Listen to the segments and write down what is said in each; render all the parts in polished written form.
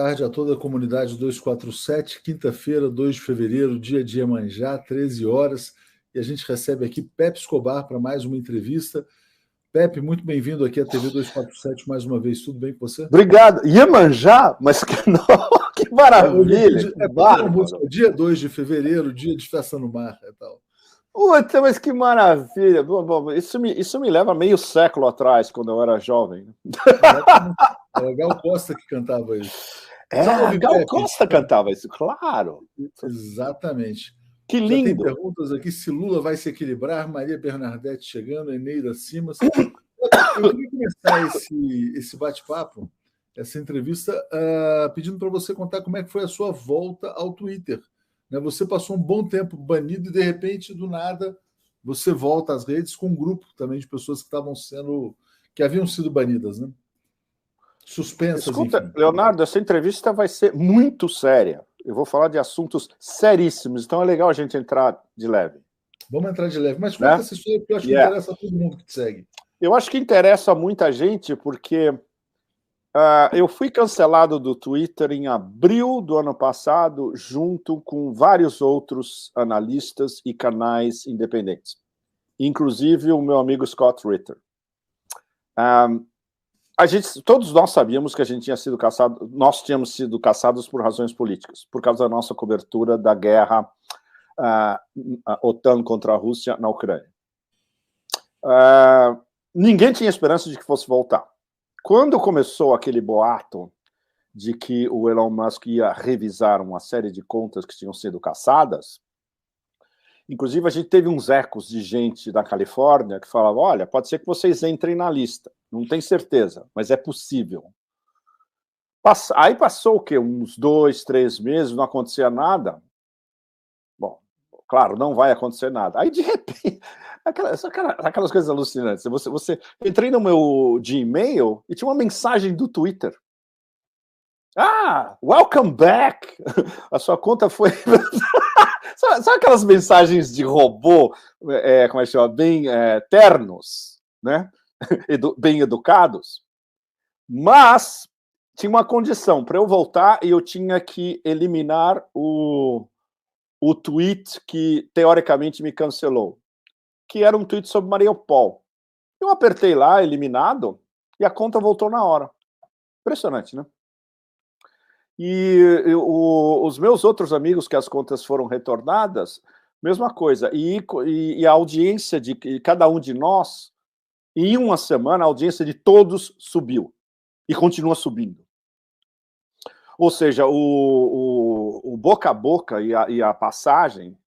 tarde a toda a comunidade 247, quinta-feira, 2 de fevereiro, dia de Iemanjá, 13 horas, e a gente recebe aqui Pepe Escobar para mais uma entrevista. Pepe, muito bem-vindo aqui à TV 247 mais uma vez, tudo bem com você? Obrigado. Iemanjá? Mas que, não, que maravilha! Uma música, dia 2 de fevereiro, dia de festa no mar e tal. Puta, mas que maravilha! Bom, isso me leva meio século atrás, quando eu era jovem. Era Gal Costa que cantava isso. Gal Costa cantava isso, claro. Exatamente. Que lindo. Já tem perguntas aqui, se Lula vai se equilibrar, Maria Bernadette chegando, Eneida Simas. Eu queria começar esse bate-papo, essa entrevista, pedindo para você contar como é que foi a sua volta ao Twitter. Você passou um bom tempo banido e, de repente, do nada, você volta às redes com um grupo também de pessoas que haviam sido banidas, né? Suspensas, Escuta, enfim. Leonardo, essa entrevista vai ser muito séria. Eu vou falar de assuntos seríssimos, então é legal a gente entrar de leve. Vamos entrar de leve, mas conta essa história, porque eu acho que interessa a todo mundo que te segue. Eu acho que interessa a muita gente, porque eu fui cancelado do Twitter em abril do ano passado, junto com vários outros analistas e canais independentes, inclusive o meu amigo Scott Ritter. Todos nós sabíamos que a gente tinha sido caçado, nós tínhamos sido caçados por razões políticas, por causa da nossa cobertura da guerra OTAN contra a Rússia na Ucrânia. Ninguém tinha esperança de que fosse voltar. Quando começou aquele boato de que o Elon Musk ia revisar uma série de contas que tinham sido caçadas, inclusive a gente teve uns ecos de gente da Califórnia que falava, olha, pode ser que vocês entrem na lista, não tem certeza, mas é possível. Aí passou o quê? Uns 2, 3 meses, não acontecia nada. Bom, claro, não vai acontecer nada. Aí, de repente, aquelas coisas alucinantes. Entrei no meu Gmail e tinha uma mensagem do Twitter. Welcome back! A sua conta foi... Sabe aquelas mensagens de robô, como é que chama? Bem ternos, né? Bem educados? Mas tinha uma condição. Para eu voltar, eu tinha que eliminar o tweet que, teoricamente, me cancelou, que era um tweet sobre Mariupol. Eu apertei lá, eliminado, e a conta voltou na hora. Impressionante, né? E os meus outros amigos que as contas foram retornadas, mesma coisa. E a audiência de cada um de nós, em uma semana, a audiência de todos subiu. E continua subindo. Ou seja, o boca a boca e a passagem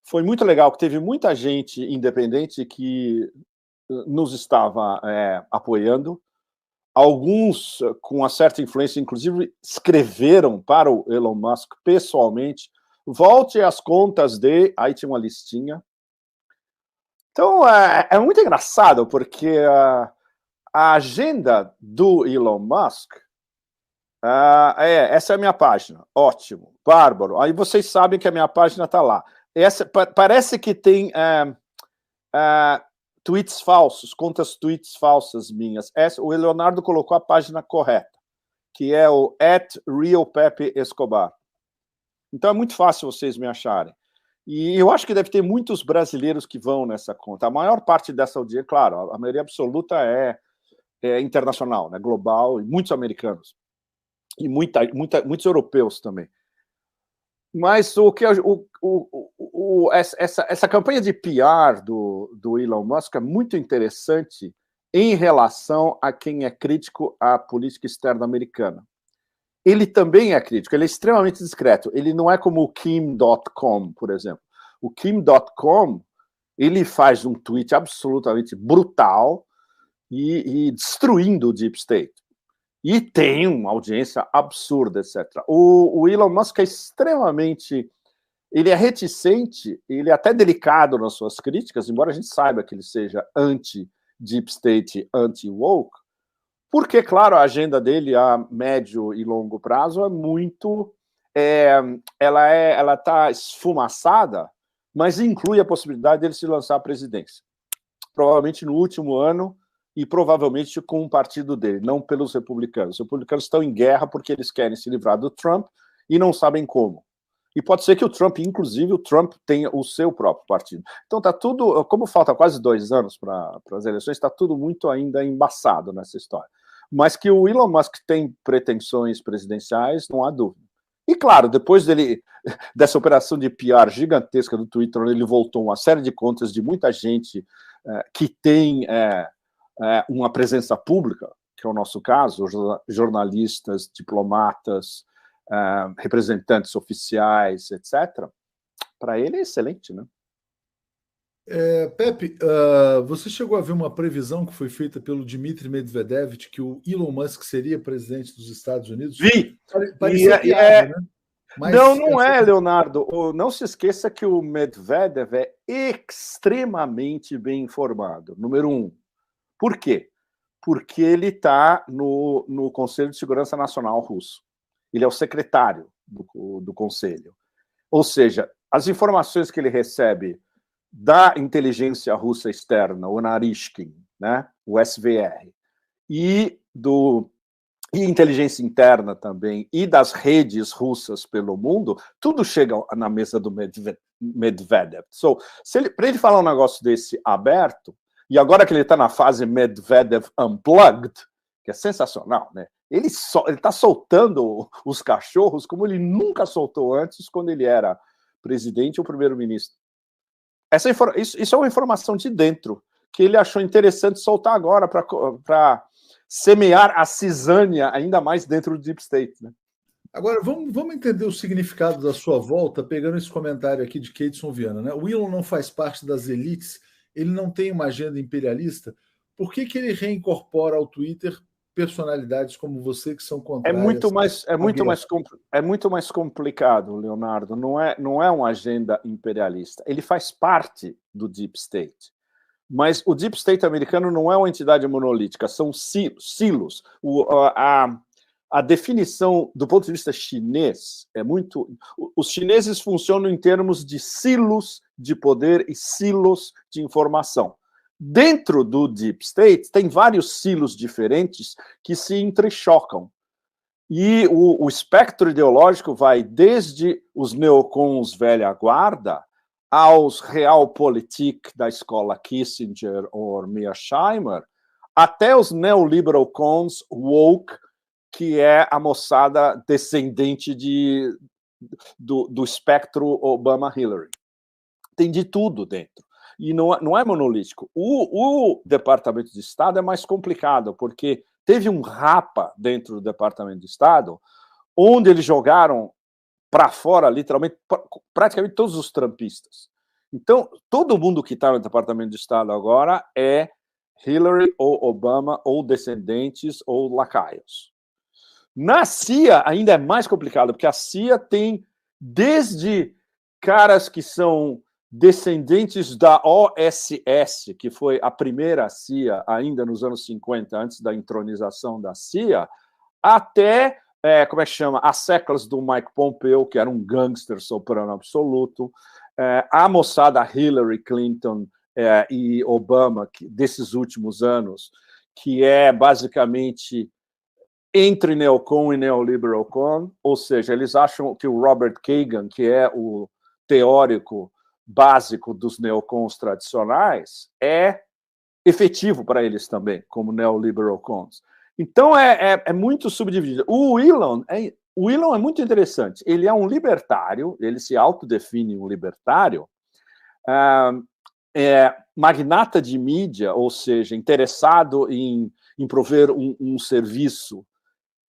foi muito legal, porque teve muita gente independente que nos estava apoiando. Alguns, com uma certa influência, inclusive, escreveram para o Elon Musk pessoalmente, volte às contas aí tinha uma listinha. Então, é muito engraçado, porque a agenda do Elon Musk, essa é a minha página, ótimo, bárbaro. Aí vocês sabem que a minha página está lá. Parece que tem tweets falsos, contas tweets falsas minhas. O Leonardo colocou a página correta, que é o @realpepeescobar. Então é muito fácil vocês me acharem. E eu acho que deve ter muitos brasileiros que vão nessa conta. A maior parte dessa audiência, claro, a maioria absoluta é internacional, né, global, e muitos americanos. E muitos europeus também. Mas essa campanha de PR do Elon Musk é muito interessante em relação a quem é crítico à política externa americana. Ele também é crítico, ele é extremamente discreto. Ele não é como o Kim.com, por exemplo. O Kim.com, ele faz um tweet absolutamente brutal e destruindo o Deep State. E tem uma audiência absurda, etc. O Elon Musk é extremamente... Ele é reticente, ele é até delicado nas suas críticas, embora a gente saiba que ele seja anti-Deep State, anti-woke, porque, claro, a agenda dele a médio e longo prazo é muito... ela está esfumaçada, mas inclui a possibilidade dele se lançar à presidência. Provavelmente no último ano e provavelmente com o partido dele, não pelos republicanos. Os republicanos estão em guerra porque eles querem se livrar do Trump e não sabem como. E pode ser que o Trump, inclusive, o Trump tenha o seu próprio partido. Então está tudo, como falta quase 2 anos para as eleições, está tudo muito ainda embaçado nessa história. Mas que o Elon Musk tem pretensões presidenciais, não há dúvida. E claro, depois dessa operação de PR gigantesca do Twitter, onde ele voltou uma série de contas de muita gente que tem uma presença pública, que é o nosso caso, jornalistas, diplomatas, representantes oficiais, etc., para ele é excelente, né? Pepe, você chegou a ver uma previsão que foi feita pelo Dmitry Medvedev de que o Elon Musk seria presidente dos Estados Unidos? Vi! Parecia piada, né? Mas não é, Leonardo. Não se esqueça que o Medvedev é extremamente bem informado. Número 1. Por quê? Porque ele está no Conselho de Segurança Nacional russo. Ele é o secretário do Conselho. Ou seja, as informações que ele recebe da inteligência russa externa, o Narishkin, né, o SVR, e inteligência interna também, e das redes russas pelo mundo, tudo chega na mesa do Medvedev. Para ele falar um negócio desse aberto, e agora que ele está na fase Medvedev Unplugged, que é sensacional, né? Ele está soltando os cachorros como ele nunca soltou antes, quando ele era presidente ou primeiro-ministro. Isso é uma informação de dentro, que ele achou interessante soltar agora para semear a cisânia ainda mais dentro do Deep State, né? Agora, vamos entender o significado da sua volta, pegando esse comentário aqui de Keidson Viana, né? O Elon não faz parte das elites, ele não tem uma agenda imperialista. Por que ele reincorpora ao Twitter personalidades como você que são contrárias? É muito mais complicado, Leonardo. Não é uma agenda imperialista. Ele faz parte do Deep State. Mas o Deep State americano não é uma entidade monolítica, são silos. A definição, do ponto de vista chinês, é muito... Os chineses funcionam em termos de silos de poder e silos de informação. Dentro do Deep State, tem vários silos diferentes que se entrechocam. E o espectro ideológico vai desde os neocons velha guarda aos realpolitik da escola Kissinger ou Mearsheimer, até os neoliberal cons woke, que é a moçada descendente do espectro Obama-Hillary. Tem de tudo dentro. E não é monolítico. O Departamento de Estado é mais complicado, porque teve um rapa dentro do Departamento de Estado, onde eles jogaram para fora, literalmente, praticamente todos os trumpistas. Então, todo mundo que está no Departamento de Estado agora é Hillary ou Obama, ou descendentes, ou lacaios. Na CIA, ainda é mais complicado, porque a CIA tem desde caras que são descendentes da OSS, que foi a primeira CIA, ainda nos anos 50, antes da entronização da CIA, até, como é que chama, as séculos do Mike Pompeo, que era um gangster soprano absoluto, a moçada Hillary Clinton e Obama, desses últimos anos, que é basicamente entre neocon e neoliberal con, ou seja, eles acham que o Robert Kagan, que é o teórico básico dos neocons tradicionais, é efetivo para eles também, como neoliberal cons. Então, é muito subdividido. O Elon é muito interessante. Ele é um libertário, ele se autodefine um libertário, magnata de mídia, ou seja, interessado em prover um serviço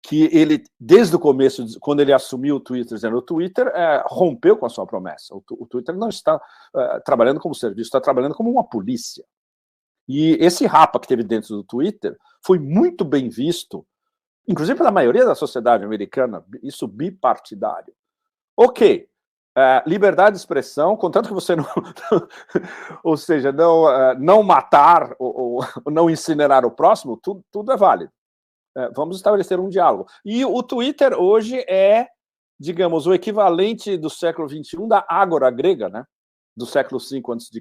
que ele, desde o começo, quando ele assumiu o Twitter, dizendo, o Twitter rompeu com a sua promessa. O Twitter não está trabalhando como serviço, está trabalhando como uma polícia. E esse rapa que teve dentro do Twitter foi muito bem visto, inclusive pela maioria da sociedade americana, isso bipartidário. Ok, liberdade de expressão, contanto que você não... ou seja, não matar ou não incinerar o próximo, tudo é válido. Vamos estabelecer um diálogo. E o Twitter hoje é, digamos, o equivalente do século XXI da Ágora grega, né? Do século V a.C.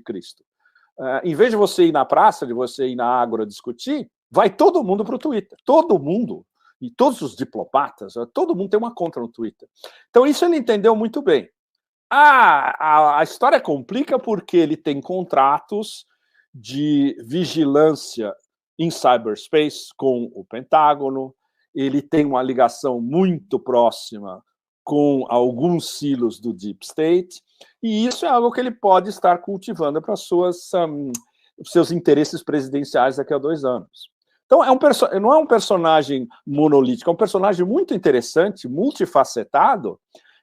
em vez de você ir na praça, de você ir na Ágora discutir, vai todo mundo para o Twitter. Todo mundo. E todos os diplomatas, todo mundo tem uma conta no Twitter. Então, isso ele entendeu muito bem. A história complica porque ele tem contratos de vigilância em cyberspace com o Pentágono, ele tem uma ligação muito próxima com alguns silos do Deep State, e isso é algo que ele pode estar cultivando para seus interesses presidenciais daqui a 2 anos. Então, não é um personagem monolítico, é um personagem muito interessante, multifacetado,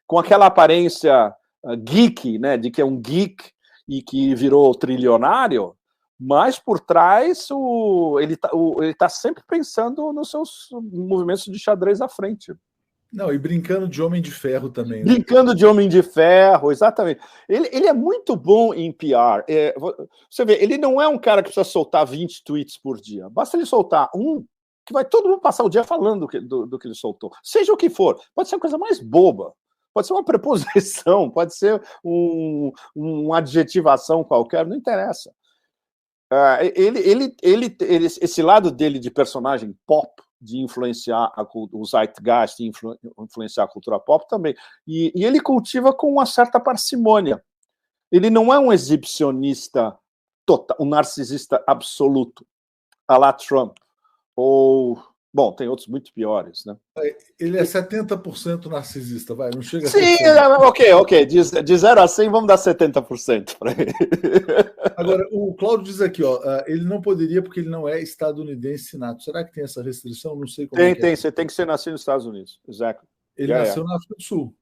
com aquela aparência geek, né, de que é um geek e que virou trilionário, mas por trás ele tá sempre pensando nos seus movimentos de xadrez à frente. Não, e brincando de Homem de Ferro também. Né? Brincando de Homem de Ferro, exatamente. Ele é muito bom em PR. Você vê, ele não é um cara que precisa soltar 20 tweets por dia. Basta ele soltar um, que vai todo mundo passar o dia falando do que ele soltou. Seja o que for. Pode ser a coisa mais boba. Pode ser uma preposição, pode ser uma adjetivação qualquer, não interessa. Esse lado dele de personagem pop, de influenciar o zeitgeist, de influenciar a cultura pop também. E ele cultiva com uma certa parcimônia. Ele não é um exibicionista total, um narcisista absoluto, à la Trump. Ou... Bom, tem outros muito piores, né? Ele é 70% narcisista, vai, não chega a ser... Sim, ok. De 0 a 100, vamos dar 70% para ele. Agora, o Cláudio diz aqui, ó, ele não poderia porque ele não é estadunidense nato. Será que tem essa restrição? Não sei como tem. Você tem que ser nascido nos Estados Unidos, exato. Ele nasceu na África do Sul.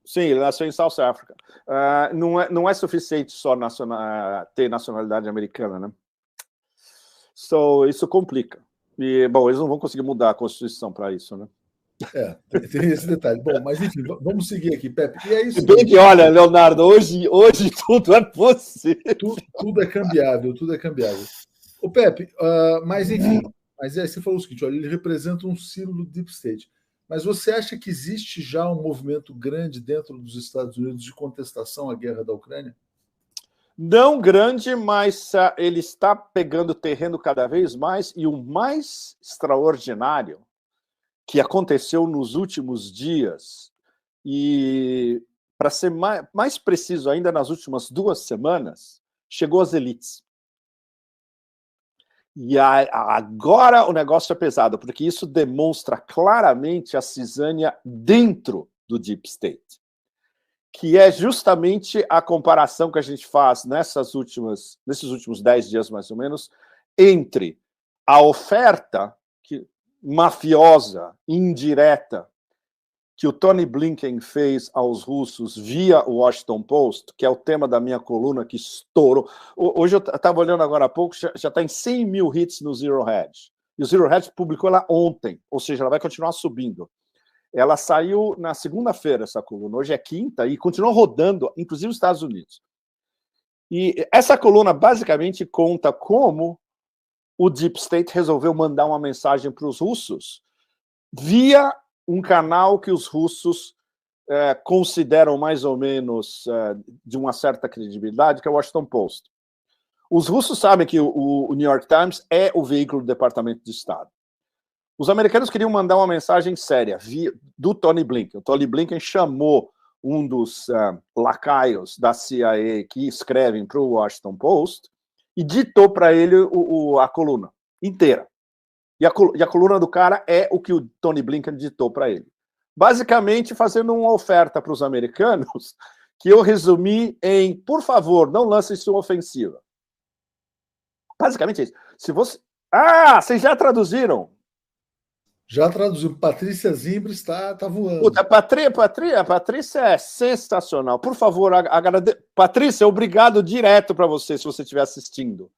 Sim, ele nasceu em South Africa. Não é suficiente só ter nacionalidade americana, né? Isso complica. E, bom, eles não vão conseguir mudar a Constituição para isso, né? Tem esse detalhe. Bom, mas enfim, vamos seguir aqui, Pepe. E é isso. Bem que, olha, Leonardo, hoje tudo é possível. Tudo é cambiável, tudo é cambiável. Ô, Pepe, mas enfim, mas aí você falou o seguinte, olha, ele representa um silo do Deep State. Mas você acha que existe já um movimento grande dentro dos Estados Unidos de contestação à guerra da Ucrânia? Não grande, mas ele está pegando terreno cada vez mais, e o mais extraordinário que aconteceu nos últimos dias, e para ser mais preciso ainda, nas últimas 2 semanas, chegou às elites. E agora o negócio é pesado, porque isso demonstra claramente a cisânia dentro do Deep State, que é justamente a comparação que a gente faz nesses últimos 10 dias, mais ou menos, entre a oferta mafiosa, indireta, que o Tony Blinken fez aos russos via o Washington Post, que é o tema da minha coluna, que estourou. Hoje eu estava olhando agora há pouco, já está em 100 mil hits no Zero Hedge. E o Zero Hedge publicou ela ontem, ou seja, ela vai continuar subindo. Ela saiu na segunda-feira, essa coluna. Hoje é quinta e continuou rodando, inclusive nos Estados Unidos. E essa coluna basicamente conta como o Deep State resolveu mandar uma mensagem para os russos via um canal que os russos consideram mais ou menos de uma certa credibilidade, que é o Washington Post. Os russos sabem que o New York Times é o veículo do Departamento de Estado. Os americanos queriam mandar uma mensagem séria do Tony Blinken. O Tony Blinken chamou um dos lacaios da CIA que escrevem para o Washington Post e ditou para ele a coluna inteira. E a coluna do cara é o que o Tony Blinken ditou para ele. Basicamente, fazendo uma oferta para os americanos que eu resumi em, por favor, não lancem sua ofensiva. Basicamente é isso. Vocês já traduziram? Já traduziu. Patrícia Zimbres está voando. Puta, a Patrícia é sensacional. Por favor, Patrícia, obrigado direto para você, se você estiver assistindo.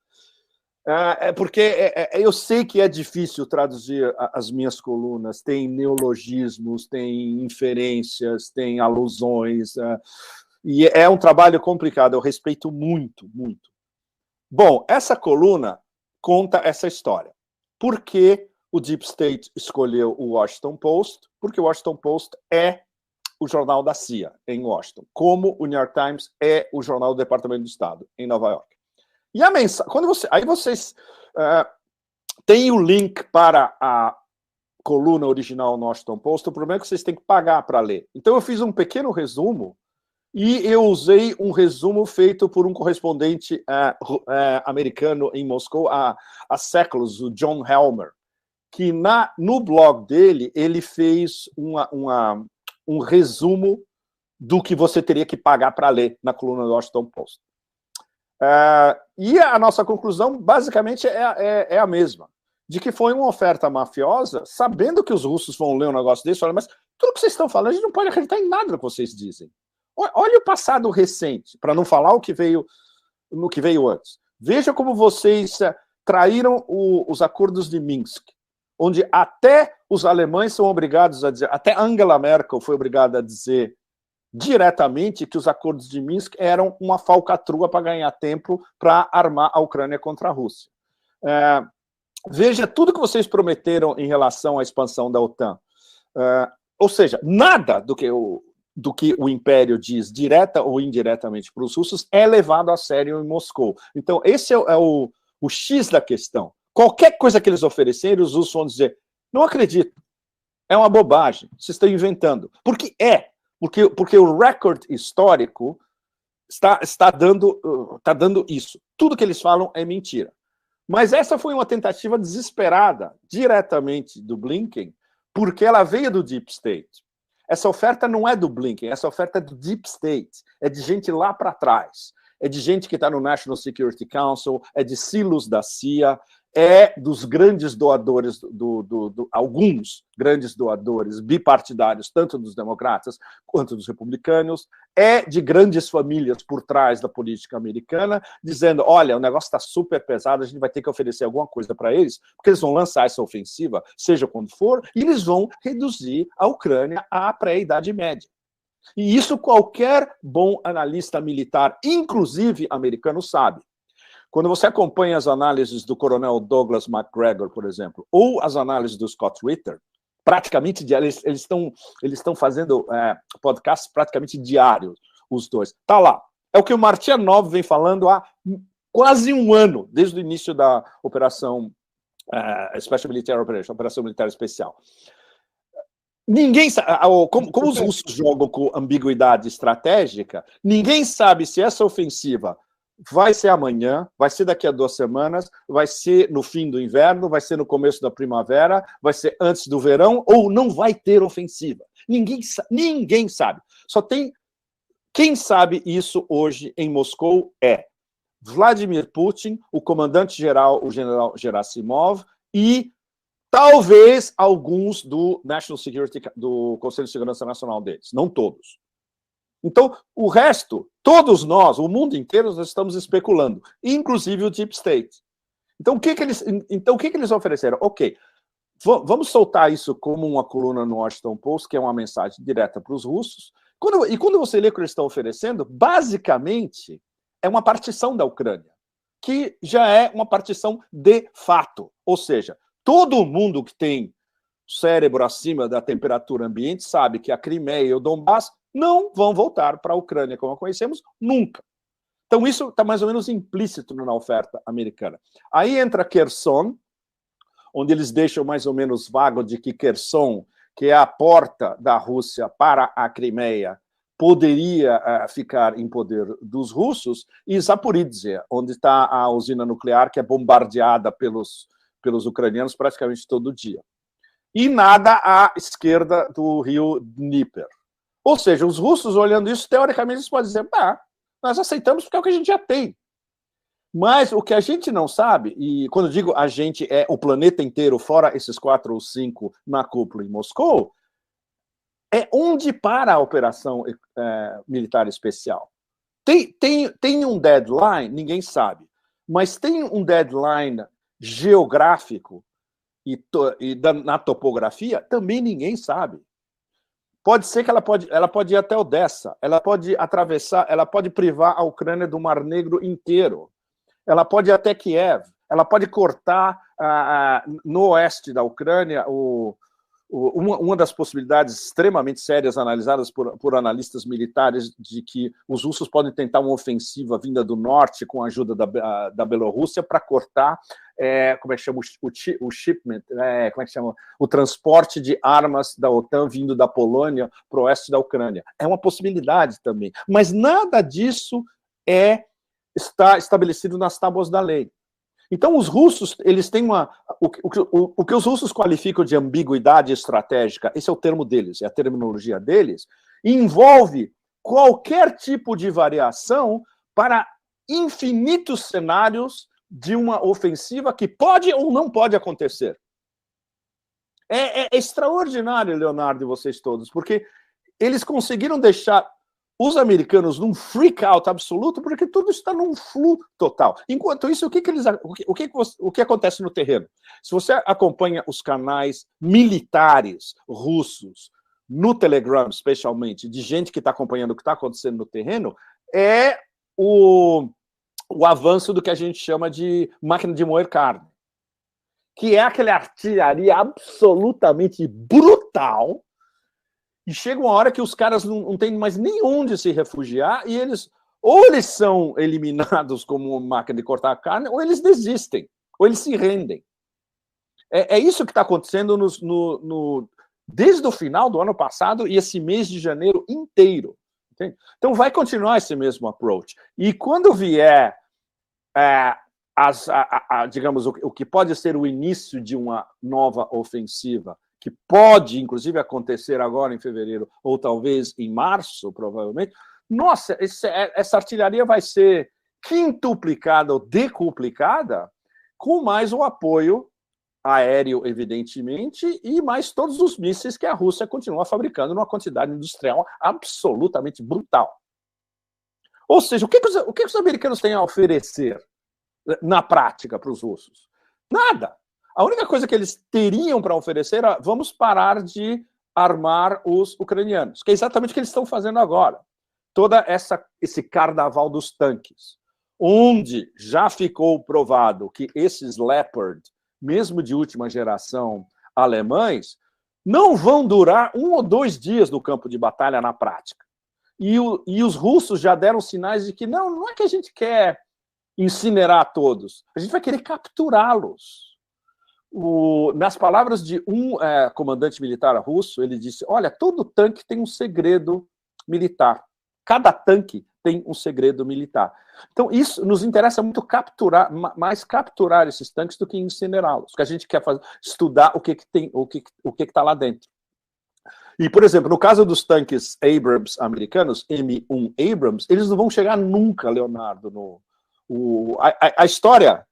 Porque eu sei que é difícil traduzir as minhas colunas. Tem neologismos, tem inferências, tem alusões. E é um trabalho complicado. Eu respeito muito, muito. Bom, essa coluna conta essa história. Por que o Deep State escolheu o Washington Post? Porque o Washington Post é o jornal da CIA em Washington, como o New York Times é o jornal do Departamento de Estado em Nova York. E a mensagem, aí vocês têm o link para a coluna original no Washington Post, o problema é que vocês têm que pagar para ler. Então eu fiz um pequeno resumo e eu usei um resumo feito por um correspondente americano em Moscou há séculos, o John Helmer, que no blog dele ele fez um resumo do que você teria que pagar para ler na coluna do Washington Post. E a nossa conclusão, basicamente, é a mesma, de que foi uma oferta mafiosa, sabendo que os russos vão ler um negócio desse, olha, mas tudo que vocês estão falando, a gente não pode acreditar em nada que vocês dizem. Olha o passado recente, para não falar no que veio antes. Veja como vocês traíram os acordos de Minsk, onde até os alemães são obrigados a dizer, até Angela Merkel foi obrigada a dizer diretamente que os acordos de Minsk eram uma falcatrua para ganhar tempo para armar a Ucrânia contra a Rússia. Veja tudo que vocês prometeram em relação à expansão da OTAN. Ou seja, nada do que o Império diz, direta ou indiretamente para os russos, é levado a sério em Moscou. Então, esse é o X da questão. Qualquer coisa que eles oferecerem, os russos vão dizer, não acredito, é uma bobagem, vocês estão inventando. Porque o recorde histórico está dando isso. Tudo que eles falam é mentira. Mas essa foi uma tentativa desesperada, diretamente do Blinken, porque ela veio do Deep State. Essa oferta não é do Blinken, essa oferta é do Deep State, é de gente lá para trás, é de gente que está no National Security Council, é de silos da CIA, é dos grandes doadores, alguns grandes doadores bipartidários, tanto dos democratas quanto dos republicanos, é de grandes famílias por trás da política americana, dizendo, olha, o negócio está super pesado, a gente vai ter que oferecer alguma coisa para eles, porque eles vão lançar essa ofensiva, seja quando for, e eles vão reduzir a Ucrânia à pré-idade média. E isso qualquer bom analista militar, inclusive americano, sabe. Quando você acompanha as análises do coronel Douglas MacGregor, por exemplo, ou as análises do Scott Ritter, praticamente eles estão fazendo podcasts praticamente diários, os dois. Tá lá. É o que o Martyanov vem falando há quase um ano, desde o início da operação Special Military Operation, Operação Militar Especial. Ninguém sabe, como os russos jogam com ambiguidade estratégica, ninguém sabe se essa ofensiva vai ser amanhã, vai ser daqui a 2 semanas, vai ser no fim do inverno, vai ser no começo da primavera, vai ser antes do verão, ou não vai ter ofensiva. Ninguém sabe. Só tem... Quem sabe isso hoje em Moscou é Vladimir Putin, o comandante-geral, o general Gerasimov, e talvez alguns do National Security, do Conselho de Segurança Nacional deles, não todos. Então, o resto, todos nós, o mundo inteiro, nós estamos especulando, inclusive o Deep State. Então, o que eles ofereceram? Ok, vamos soltar isso como uma coluna no Washington Post, que é uma mensagem direta para os russos. Quando você lê o que eles estão oferecendo, basicamente, é uma partição da Ucrânia, que já é uma partição de fato. Ou seja, todo mundo que tem cérebro acima da temperatura ambiente sabe que a Crimeia e o Donbass não vão voltar para a Ucrânia como a conhecemos nunca. Então isso está mais ou menos implícito na oferta americana. Aí entra Kherson, onde eles deixam mais ou menos vago de que Kherson, que é a porta da Rússia para a Crimeia, poderia ficar em poder dos russos, e Zaporizhzhia, onde está a usina nuclear que é bombardeada pelos ucranianos praticamente todo dia. E nada à esquerda do rio Dnieper. Ou seja, os russos, olhando isso, teoricamente, eles podem dizer, nós aceitamos porque é o que a gente já tem. Mas o que a gente não sabe, e quando digo a gente, é o planeta inteiro, fora esses 4 ou 5 na cúpula em Moscou, é onde para a operação militar especial. Tem um deadline, ninguém sabe, mas tem um deadline geográfico na topografia, também ninguém sabe. Pode ser que ela pode ir até Odessa, ela pode atravessar, ela pode privar a Ucrânia do Mar Negro inteiro, ela pode ir até Kiev, ela pode cortar no oeste da Ucrânia uma das possibilidades extremamente sérias analisadas por analistas militares de que os russos podem tentar uma ofensiva vinda do norte com a ajuda da Bielorrússia para cortar, como é que chama, o shipment, como é que chama, o transporte de armas da OTAN vindo da Polônia para o oeste da Ucrânia. É uma possibilidade também, mas nada disso está estabelecido nas tábuas da lei. Então, os russos, eles têm o que os russos qualificam de ambiguidade estratégica, esse é o termo deles, é a terminologia deles, envolve qualquer tipo de variação para infinitos cenários de uma ofensiva que pode ou não pode acontecer. É extraordinário, Leonardo e vocês todos, porque eles conseguiram deixar os americanos num freak out absoluto, porque tudo está num flu total. Enquanto isso, o que acontece no terreno? Se você acompanha os canais militares russos, no Telegram, especialmente, de gente que está acompanhando o que está acontecendo no terreno, é o avanço do que a gente chama de máquina de moer carne, que é aquela artilharia absolutamente brutal. E chega uma hora que os caras não têm mais nem onde se refugiar e eles são eliminados como máquina de cortar a carne, ou eles desistem, ou eles se rendem. É isso que está acontecendo desde o final do ano passado e esse mês de janeiro inteiro. Entende? Então vai continuar esse mesmo approach. E quando vier, digamos, o que pode ser o início de uma nova ofensiva, que pode, inclusive, acontecer agora em fevereiro, ou talvez em março, provavelmente, nossa, essa artilharia vai ser quintuplicada ou decuplicada, com mais o apoio aéreo, evidentemente, e mais todos os mísseis que a Rússia continua fabricando numa quantidade industrial absolutamente brutal. Ou seja, o que os americanos têm a oferecer na prática para os russos? Nada. A única coisa que eles teriam para oferecer era: vamos parar de armar os ucranianos, que é exatamente o que eles estão fazendo agora. Toda esse carnaval dos tanques, onde já ficou provado que esses Leopard, mesmo de última geração alemães, não vão durar 1 ou 2 dias no campo de batalha na prática. E os russos já deram sinais de que não é que a gente quer incinerar todos, a gente vai querer capturá-los. Nas palavras de um comandante militar russo, ele disse: olha, todo tanque tem um segredo militar. Cada tanque tem um segredo militar. Então, isso nos interessa muito mais capturar esses tanques do que incinerá-los. O que a gente quer fazer, estudar o que está lá dentro. E, por exemplo, no caso dos tanques Abrams americanos, M1 Abrams, eles não vão chegar nunca, Leonardo. A história...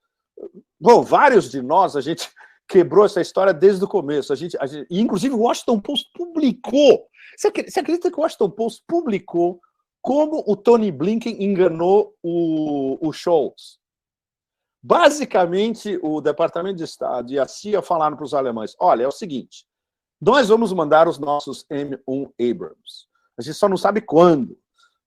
Bom, vários de nós, a gente quebrou essa história desde o começo. E, inclusive, o Washington Post publicou. Você acredita que o Washington Post publicou como o Tony Blinken enganou o Scholz? Basicamente, o Departamento de Estado e a CIA falaram para os alemães: olha, é o seguinte, nós vamos mandar os nossos M1 Abrams. A gente só não sabe quando,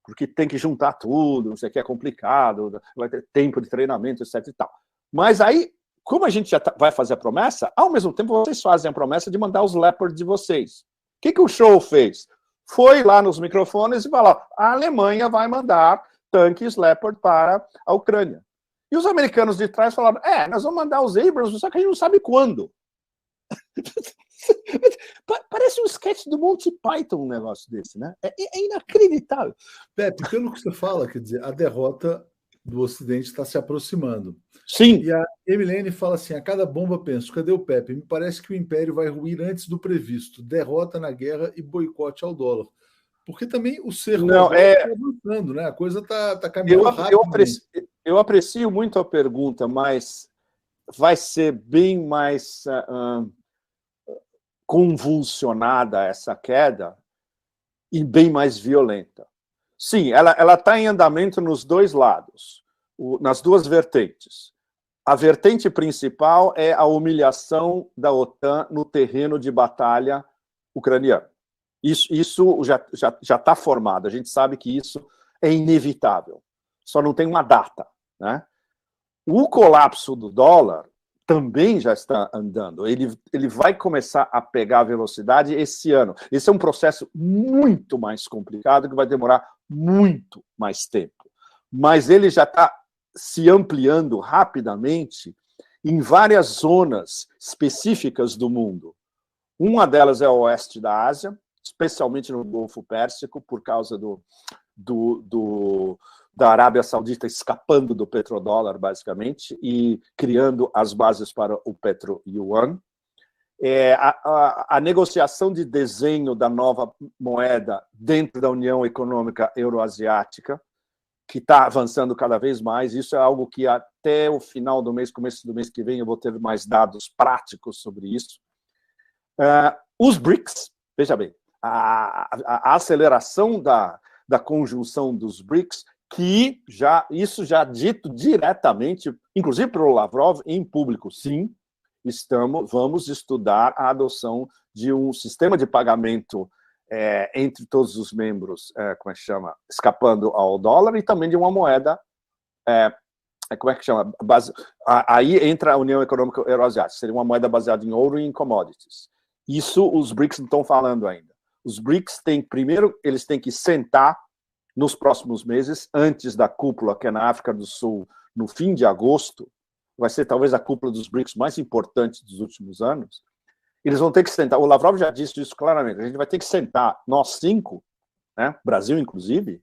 porque tem que juntar tudo, não sei o que, é complicado, vai ter tempo de treinamento, etc. e tal. Mas aí, como a gente já vai fazer a promessa, ao mesmo tempo vocês fazem a promessa de mandar os Leopard de vocês. O que o Scholz fez? Foi lá nos microfones e falou: a Alemanha vai mandar tanques Leopard para a Ucrânia. E os americanos de trás falaram: nós vamos mandar os Abrams, só que a gente não sabe quando. Parece um sketch do Monty Python, um negócio desse, né? É inacreditável. Pepe, pelo que você fala, quer dizer, a derrota do Ocidente está se aproximando. Sim. E a Emilene fala assim: a cada bomba penso, cadê o Pepe? Me parece que o Império vai ruir antes do previsto. Derrota na guerra e boicote ao dólar. Porque também o cerco está avançando, né? A coisa está caminhando rápido. Eu aprecio muito a pergunta, mas vai ser bem mais convulsionada essa queda e bem mais violenta. Sim, ela está em andamento nos dois lados, nas duas vertentes. A vertente principal é a humilhação da OTAN no terreno de batalha ucraniano. Isso já está formado, a gente sabe que isso é inevitável, só não tem uma data, né? O colapso do dólar também já está andando. Ele vai começar a pegar velocidade esse ano. Esse é um processo muito mais complicado, que vai demorar muito mais tempo. Mas ele já está se ampliando rapidamente em várias zonas específicas do mundo. Uma delas é o oeste da Ásia, especialmente no Golfo Pérsico, por causa da Arábia Saudita escapando do petrodólar, basicamente, e criando as bases para o petro-yuan. A negociação de desenho da nova moeda dentro da União Econômica Euroasiática, que está avançando cada vez mais. Isso é algo que até o final do mês, começo do mês que vem, eu vou ter mais dados práticos sobre isso. Os BRICS, veja bem, a aceleração da conjunção dos BRICS, que isso já dito diretamente, inclusive pelo Lavrov, em público, sim, vamos estudar a adoção de um sistema de pagamento entre todos os membros, como é que chama? Escapando ao dólar, e também de uma moeda, como é que chama? Aí entra a União Econômica Euroasiática, seria uma moeda baseada em ouro e em commodities. Isso os BRICS não estão falando ainda. Os BRICS primeiro, eles têm que sentar nos próximos meses, antes da cúpula, que é na África do Sul, no fim de agosto, vai ser talvez a cúpula dos BRICS mais importante dos últimos anos. Eles vão ter que sentar, o Lavrov já disse isso claramente, a gente vai ter que sentar, nós 5, né, Brasil inclusive,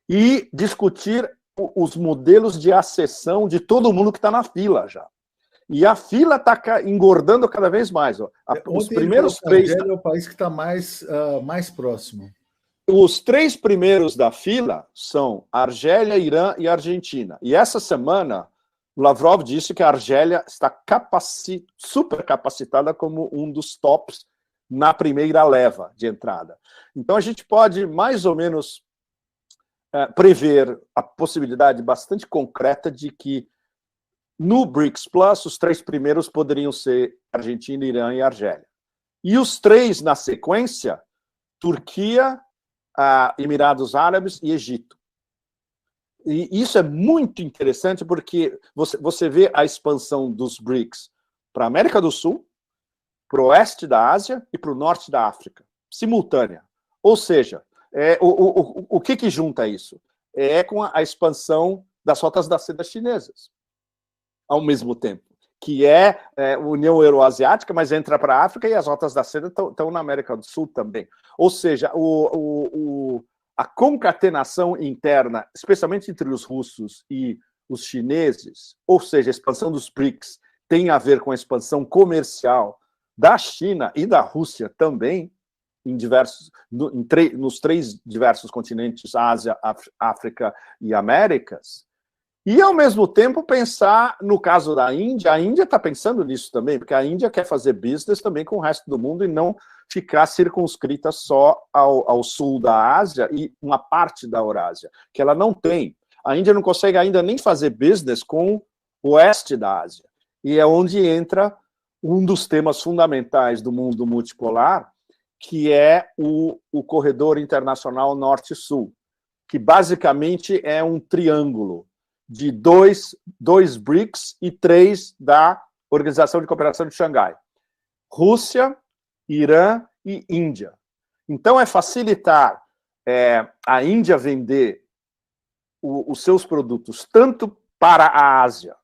e discutir os modelos de acessão de todo mundo que está na fila já. E a fila está engordando cada vez mais. Os primeiros 3... É o país que está mais próximo. Os 3 primeiros da fila são Argélia, Irã e Argentina. E essa semana, o Lavrov disse que a Argélia está super capacitada como um dos tops na primeira leva de entrada. Então, a gente pode, mais ou menos, prever a possibilidade bastante concreta de que, no BRICS Plus, os 3 primeiros poderiam ser Argentina, Irã e Argélia. E os 3, na sequência, Turquia, Emirados Árabes e Egito. E isso é muito interessante porque você vê a expansão dos BRICS para a América do Sul, para o oeste da Ásia e para o norte da África, simultânea. Ou seja, o que junta isso? É com a expansão das rotas da seda chinesas, ao mesmo tempo, que é União Euroasiática, mas entra para a África, e as rotas da seda estão na América do Sul também. Ou seja, a concatenação interna, especialmente entre os russos e os chineses, ou seja, a expansão dos BRICS, tem a ver com a expansão comercial da China e da Rússia também, nos 3 diversos continentes, Ásia, África e Américas. E, ao mesmo tempo, pensar, no caso da Índia, a Índia está pensando nisso também, porque a Índia quer fazer business também com o resto do mundo e não ficar circunscrita só ao sul da Ásia e uma parte da Eurásia, que ela não tem. A Índia não consegue ainda nem fazer business com o oeste da Ásia. E é onde entra um dos temas fundamentais do mundo multipolar, que é o corredor internacional norte-sul, que basicamente é um triângulo de 2 BRICS e 3 da Organização de Cooperação de Xangai. Rússia, Irã e Índia. Então, é facilitar a Índia vender os seus produtos tanto para a Ásia,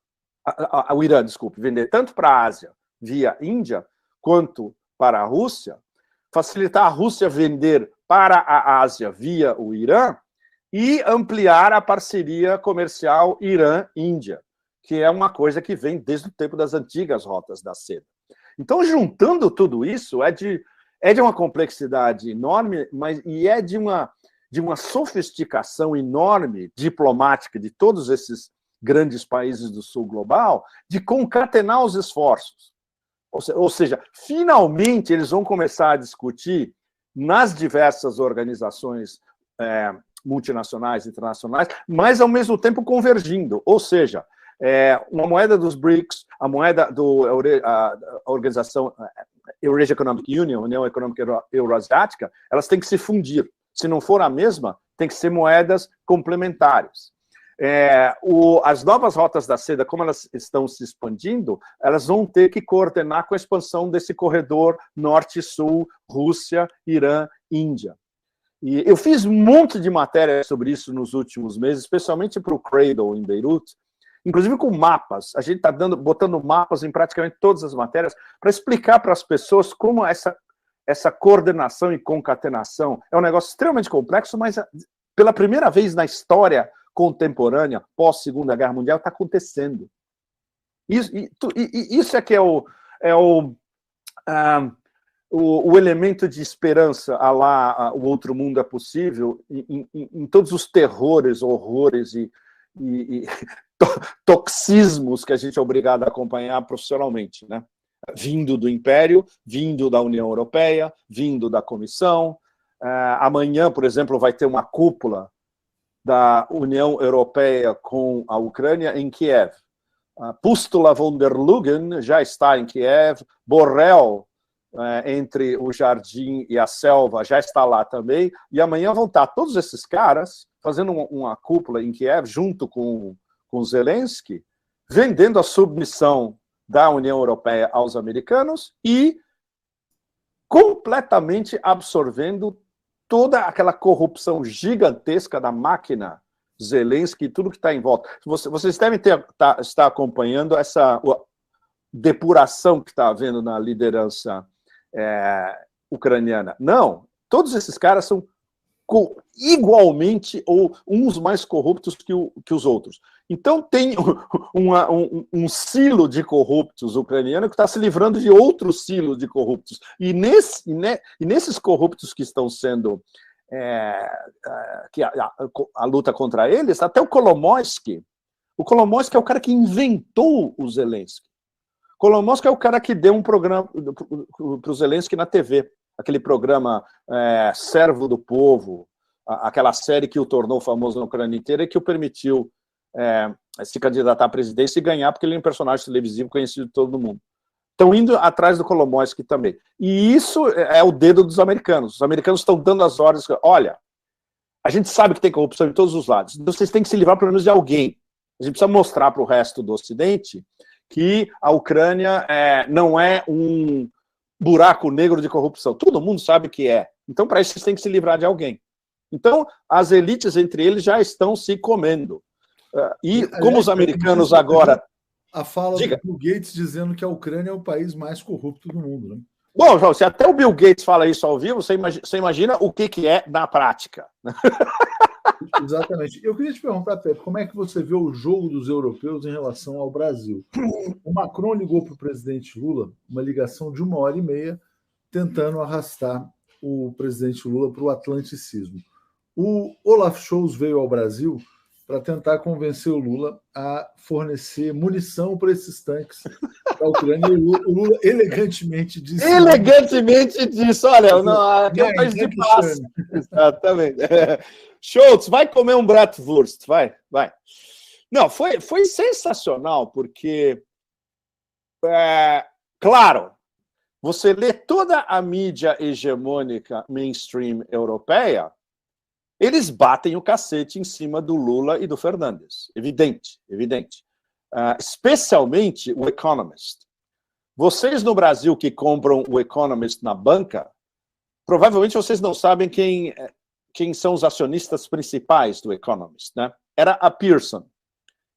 o Irã, desculpe, vender tanto para a Ásia via Índia, quanto para a Rússia, facilitar a Rússia vender para a Ásia via o Irã, e ampliar a parceria comercial Irã-Índia, que é uma coisa que vem desde o tempo das antigas rotas da seda. Então, juntando tudo isso, é de uma complexidade enorme, e é de uma sofisticação enorme diplomática de todos esses grandes países do sul global, de concatenar os esforços. Ou seja, finalmente eles vão começar a discutir nas diversas organizações multinacionais, internacionais, mas ao mesmo tempo convergindo. Ou seja, uma moeda dos BRICS, a moeda da organização Eurasian Economic Union, União Econômica Euroasiática, elas têm que se fundir. Se não for a mesma, tem que ser moedas complementares. As novas rotas da seda, como elas estão se expandindo, elas vão ter que coordenar com a expansão desse corredor norte-sul, Rússia, Irã, Índia. E eu fiz um monte de matéria sobre isso nos últimos meses, especialmente para o Cradle em Beirute, inclusive com mapas. A gente está botando mapas em praticamente todas as matérias para explicar para as pessoas como essa coordenação e concatenação é um negócio extremamente complexo, mas pela primeira vez na história contemporânea, pós-Segunda Guerra Mundial, está acontecendo. Isso é que é o elemento de esperança, o outro mundo é possível, em todos os terrores, horrores e toxismos que a gente é obrigado a acompanhar profissionalmente, né? Vindo do Império, vindo da União Europeia, vindo da Comissão. Amanhã, por exemplo, vai ter uma cúpula da União Europeia com a Ucrânia em Kiev. Pustula von der Leyen já está em Kiev, Borrell, entre o jardim e a selva, já está lá também, e amanhã vão estar todos esses caras fazendo uma cúpula em Kiev, junto com Zelensky, vendendo a submissão da União Europeia aos americanos e completamente absorvendo toda aquela corrupção gigantesca da máquina Zelensky e tudo que está em volta. Vocês devem estar acompanhando essa depuração que está havendo na liderança ucraniana. Não, todos esses caras são igualmente ou uns mais corruptos que os outros. Então tem um silo de corruptos ucraniano que está se livrando de outro silo de corruptos. E nesses corruptos que estão sendo a luta contra eles, até o Kolomoisky é o cara que inventou o Zelensky. Kolomoisky é o cara que deu um programa para o Zelensky na TV, aquele programa Servo do Povo, aquela série que o tornou famoso na Ucrânia inteira e que o permitiu se candidatar à presidência e ganhar, porque ele é um personagem televisivo conhecido de todo mundo. Estão indo atrás do Kolomoisky também. E isso é o dedo dos americanos. Os americanos estão dando as ordens. Olha, a gente sabe que tem corrupção em todos os lados. Vocês têm que se livrar pelo menos de alguém. A gente precisa mostrar para o resto do Ocidente que a Ucrânia não é um buraco negro de corrupção. Todo mundo sabe que é. Então, para isso, vocês têm que se livrar de alguém. Então, as elites entre eles já estão se comendo. E como os americanos agora... A fala do Bill Gates dizendo que a Ucrânia é o país mais corrupto do mundo, né? Bom, João, se até o Bill Gates fala isso ao vivo, você imagina o que é na prática. Exatamente. Eu queria te perguntar, Pepe, como é que você vê o jogo dos europeus em relação ao Brasil? O Macron ligou para o presidente Lula, uma ligação de 1h30, tentando arrastar o presidente Lula para o atlanticismo. O Olaf Scholz veio ao Brasil para tentar convencer o Lula a fornecer munição para esses tanques da Ucrânia. E o Lula elegantemente disse... Elegantemente disse, olha, aqui é um país de paz. Exatamente. Scholz, vai comer um bratwurst, vai. Não, foi sensacional, porque, claro, você lê toda a mídia hegemônica mainstream europeia, eles batem o cacete em cima do Lula e do Fernandes. Evidente. Especialmente o Economist. Vocês no Brasil que compram o Economist na banca, provavelmente vocês não sabem quem são os acionistas principais do Economist, né? Era a Pearson,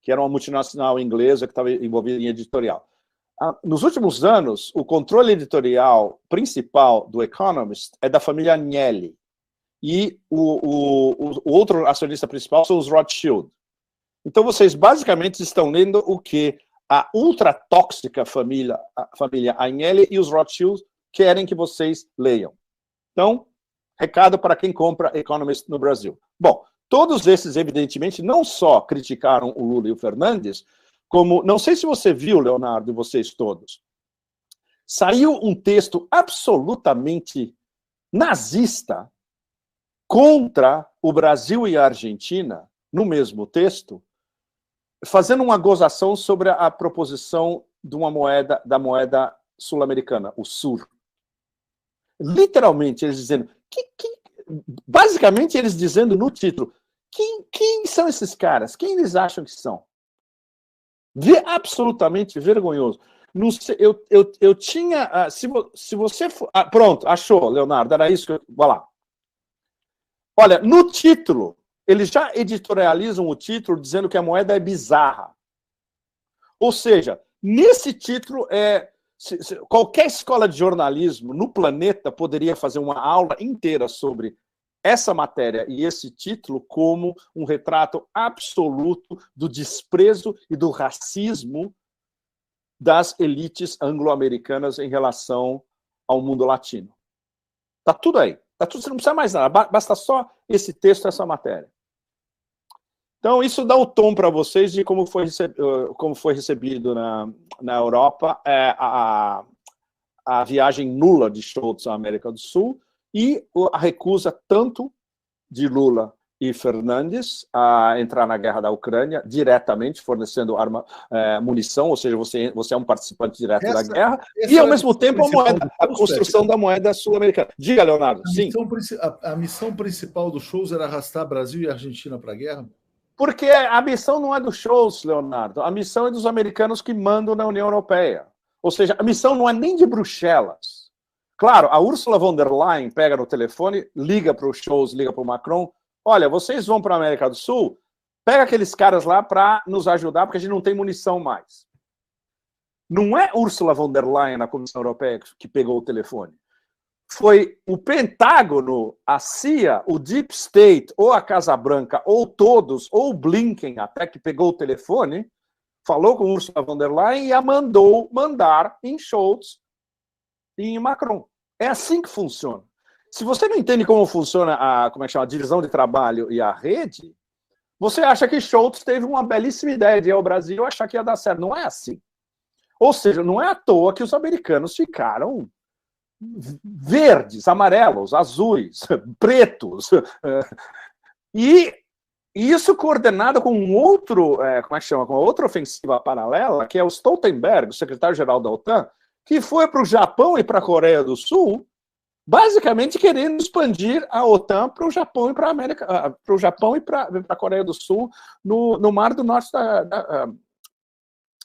que era uma multinacional inglesa que estava envolvida em editorial. Nos últimos anos, o controle editorial principal do Economist é da família Agnelli. E o outro acionista principal são os Rothschild. Então, vocês basicamente estão lendo o que a ultra-tóxica família Agnelli e os Rothschild querem que vocês leiam. Então, recado para quem compra Economist no Brasil. Bom, todos esses, evidentemente, não só criticaram o Lula e o Fernandes, como, não sei se você viu, Leonardo, e vocês todos, saiu um texto absolutamente nazista contra o Brasil e a Argentina, no mesmo texto, fazendo uma gozação sobre a proposição de da moeda sul-americana, o SUR. Literalmente, eles dizendo... basicamente, eles dizendo no título Quem são esses caras? Quem eles acham que são? Absolutamente vergonhoso. Eu tinha... Se você for... pronto, achou, Leonardo, era isso que eu... Vai lá. Olha, no título, eles já editorializam o título dizendo que a moeda é bizarra. Ou seja, nesse título, qualquer escola de jornalismo no planeta poderia fazer uma aula inteira sobre essa matéria e esse título como um retrato absoluto do desprezo e do racismo das elites anglo-americanas em relação ao mundo latino. Está tudo aí. Tá tudo, você não precisa mais nada. Basta só esse texto, essa matéria. Então, isso dá o tom para vocês de como foi recebido na Europa a viagem nula de Scholz à América do Sul e a recusa tanto de Lula e Fernandes a entrar na guerra da Ucrânia diretamente, fornecendo munição, ou seja, você é um participante direto da guerra, e ao mesmo tempo a construção da moeda sul-americana. Diga, Leonardo. Sim. A missão principal do Scholz era arrastar Brasil e Argentina para a guerra? Porque a missão não é do Scholz, Leonardo, a missão é dos americanos que mandam na União Europeia. Ou seja, a missão não é nem de Bruxelas. Claro, a Ursula von der Leyen pega no telefone, liga para o Scholz, liga para o Macron, olha, vocês vão para a América do Sul, pega aqueles caras lá para nos ajudar, porque a gente não tem munição mais. Não é Ursula von der Leyen na Comissão Europeia que pegou o telefone. Foi o Pentágono, a CIA, o Deep State, ou a Casa Branca, ou todos, ou o Blinken até que pegou o telefone, falou com Ursula von der Leyen e a mandou mandar em Scholz e em Macron. É assim que funciona. Se você não entende como funciona a divisão de trabalho e a rede, você acha que Scholz teve uma belíssima ideia de ir ao Brasil achar que ia dar certo. Não é assim. Ou seja, não é à toa que os americanos ficaram verdes, amarelos, azuis, pretos. E isso coordenado com um outro, com outra ofensiva paralela, que é o Stoltenberg, o secretário-geral da OTAN, que foi para o Japão e para a Coreia do Sul, basicamente querendo expandir a OTAN para o Japão e para a América, para o Japão e para a Coreia do Sul, no Mar do Norte,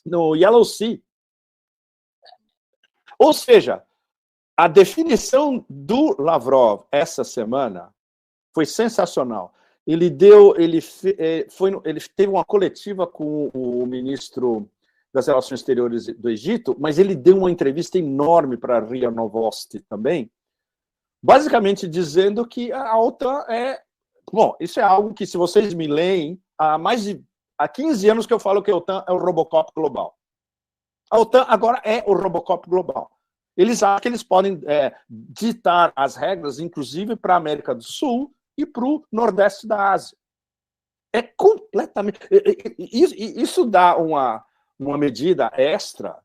no Yellow Sea. Ou seja, a definição do Lavrov essa semana foi sensacional. Ele teve uma coletiva com o ministro das Relações Exteriores do Egito, mas ele deu uma entrevista enorme para a RIA Novosti também, basicamente dizendo que a OTAN é... Bom, isso é algo que, se vocês me leem, há 15 anos que eu falo que a OTAN é o Robocop global. A OTAN agora é o Robocop global. Eles acham que eles podem ditar as regras, inclusive para a América do Sul e para o Nordeste da Ásia. É completamente... Isso dá uma medida extra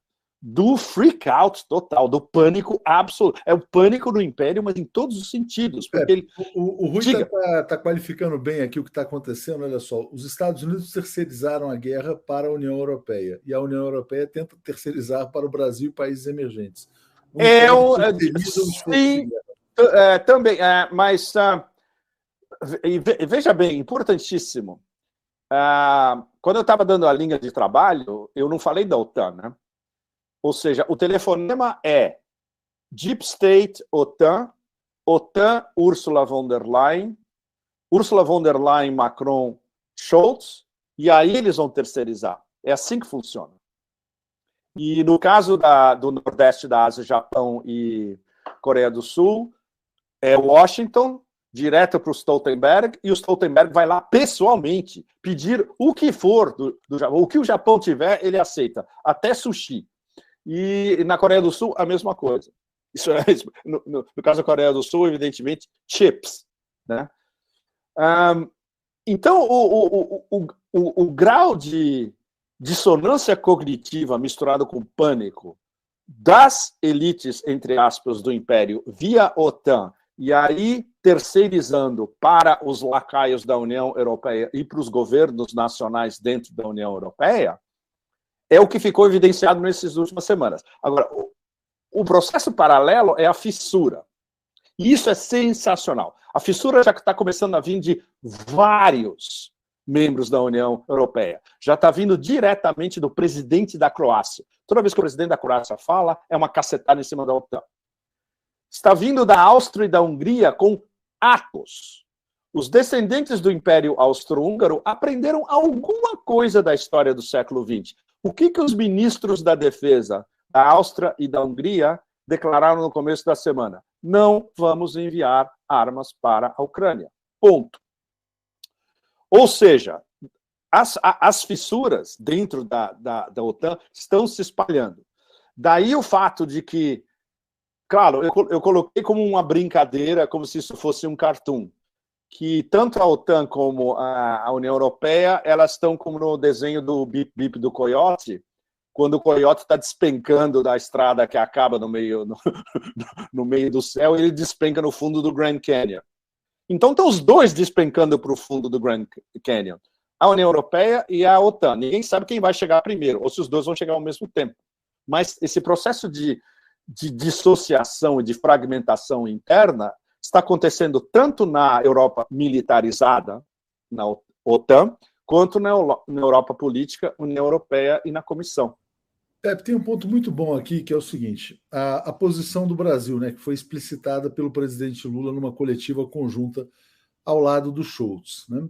do freak out total, do pânico absoluto. É o pânico do Império, mas em todos os sentidos. Porque o Rui está qualificando bem aqui o que está acontecendo. Olha só, os Estados Unidos terceirizaram a guerra para a União Europeia, e a União Europeia tenta terceirizar para o Brasil e países emergentes. Sim, também, mas veja bem, importantíssimo. Quando eu estava dando a linha de trabalho, eu não falei da OTAN, né? Ou seja, o telefonema é Deep State, OTAN, OTAN, Ursula von der Leyen, Macron, Scholz, e aí eles vão terceirizar. É assim que funciona. E no caso do Nordeste da Ásia, Japão e Coreia do Sul, é Washington, direto para o Stoltenberg, e o Stoltenberg vai lá pessoalmente pedir o que for do Japão. O que o Japão tiver, ele aceita, até sushi. E na Coreia do Sul, a mesma coisa. Isso é, no caso da Coreia do Sul, evidentemente, chips. Né? Então, o grau de dissonância cognitiva misturado com pânico das elites, entre aspas, do Império via OTAN, e aí terceirizando para os lacaios da União Europeia e para os governos nacionais dentro da União Europeia, é o que ficou evidenciado nessas últimas semanas. Agora, o processo paralelo é a fissura. E isso é sensacional. A fissura já está começando a vir de vários membros da União Europeia. Já está vindo diretamente do presidente da Croácia. Toda vez que o presidente da Croácia fala, é uma cacetada em cima da OTAN. Está vindo da Áustria e da Hungria com atos. Os descendentes do Império Austro-Húngaro aprenderam alguma coisa da história do século XX. O que os ministros da Defesa da Áustria e da Hungria declararam no começo da semana? Não vamos enviar armas para a Ucrânia. Ponto. Ou seja, as fissuras dentro da OTAN estão se espalhando. Daí o fato de que, claro, eu coloquei como uma brincadeira, como se isso fosse um cartoon, que tanto a OTAN como a União Europeia, elas estão como no desenho do Bip Bip do Coyote, quando o coiote está despencando da estrada que acaba no meio do céu, ele despenca no fundo do Grand Canyon. Então estão os dois despencando para o fundo do Grand Canyon, a União Europeia e a OTAN. Ninguém sabe quem vai chegar primeiro, ou se os dois vão chegar ao mesmo tempo. Mas esse processo de dissociação e de fragmentação interna está acontecendo tanto na Europa militarizada, na OTAN, quanto na Europa política, União Europeia e na Comissão. Tem um ponto muito bom aqui, que é o seguinte, a posição do Brasil, né, que foi explicitada pelo presidente Lula numa coletiva conjunta ao lado do Scholz. Né?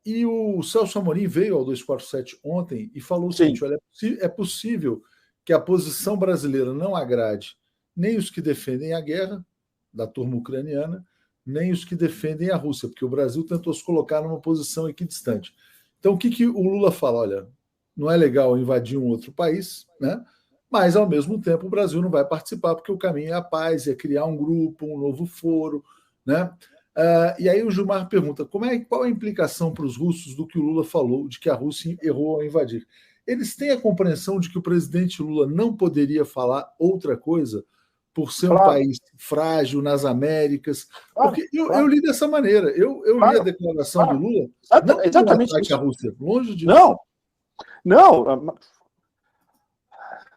E o Celso Amorim veio ao 247 ontem e falou o seguinte, olha, é possível que a posição brasileira não agrade nem os que defendem a guerra da turma ucraniana, nem os que defendem a Rússia, porque o Brasil tentou se colocar numa posição equidistante. Então, o que o Lula fala? Olha, não é legal invadir um outro país, né? Mas, ao mesmo tempo, o Brasil não vai participar, porque o caminho é a paz, é criar um grupo, um novo foro. Né? E aí o Gilmar pergunta, qual a implicação para os russos do que o Lula falou, de que a Rússia errou ao invadir? Eles têm a compreensão de que o presidente Lula não poderia falar outra coisa por ser um país frágil nas Américas? Porque eu li dessa maneira. Eu li a declaração do Lula, não exatamente ataque à Rússia, longe disso. Não,